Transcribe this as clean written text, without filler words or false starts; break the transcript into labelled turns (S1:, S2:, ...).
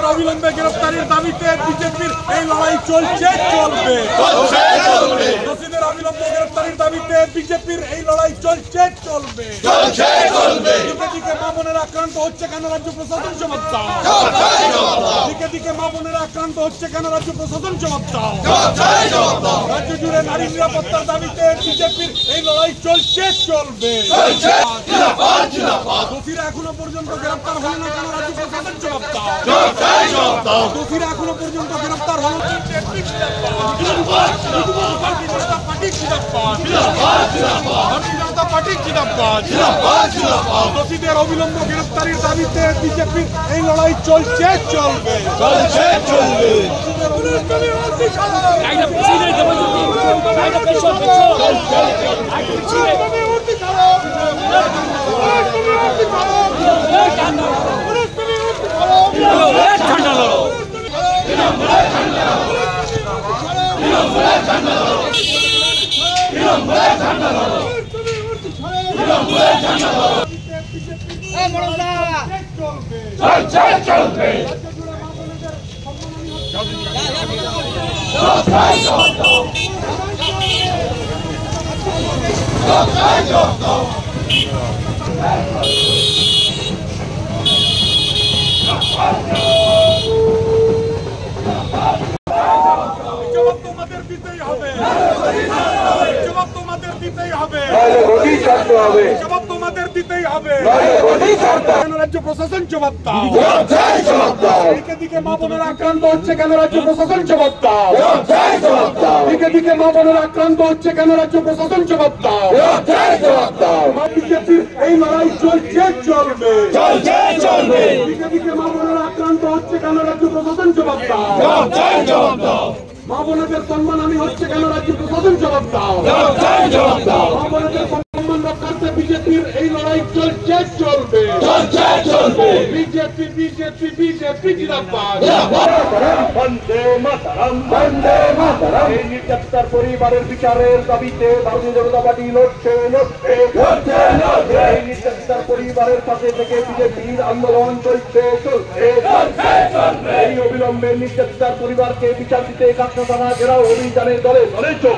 S1: দোষীদের অবিলম্বে গ্রেফতারের দাবিতে বিজেপির এই লড়াই চলছে চলবে। দোষীদের অবিলম্বে গ্রেফতারের দাবিতে বিজেপির এই লড়াই চলছে চলবে। দিকে দিকে মা বোনেরা আক্রান্ত হচ্ছে কেন রাজ্য প্রশাসন জবাব দাও। দিকে দিকে মা বোনেরা আক্রান্ত হচ্ছে কেন রাজ্য প্রশাসন জবাব দাও। রাজ্য জুড়ে নারী নিরাপত্তার দাবিতে বিজেপির এই লড়াই চলছে চলবে। দোষীরা এখনো পর্যন্ত গ্রেফতার হল না কেন রাজ্য প্রশাসন জবাব দাও। দোষীরা এখনো পর্যন্ত গ্রেফতার হল দোষীদের অবিলম্ব গ্রেফতারের দাবিতে বিজেপির এই লড়াই চলছে চলবে। জবাব তোমাদের দিতেই হবে। জবাব তোমাদের দিতেই হবে। জবাব তোমাদের দিতেই হবে। রাজ্য প্রশাসন জবাব দাও। দিকে দিকে মা বোনেরা আক্রান্ত হচ্ছে কেন রাজ্য প্রশাসন জবাব দাও। দিকে দিকে মা বোনেরা আক্রান্ত হচ্ছে কেন রাজ্য প্রশাসন জবাব দাও। বিজেপির এই লড়াই চলছে চলবে। দিকে দিকে মা বোনেরা আক্রান্ত হচ্ছে কেন রাজ্য প্রশাসন জবাব দাও। মা বোনেদের সম্মান আমি হচ্ছে কেন রাজ্য প্রশাসন জবাব দাও। মা বোনেদের সম্মান রক্ষার্থে বিজেপির এই লড়াই চলছে চলবে। বিজেপি বিজেপি বিজেপি জিন্দাবাদ। বন্দে মাতরম বন্দে মাতরম। এই নির্যাতিতার পরিবারের বিচারের দাবিতে ভারতীয় জনতা পার্টি লড়ছে। এই নির্যাতিতার পরিবারের পাশে থেকে বিজেপির আন্দোলন চলছে চলবে। এই অবিলম্বে নির্যাতিতার পরিবারকে বিচার দিতে কাকড়া থানা ঘেরাও অভিযানের দলে দলে চোখ।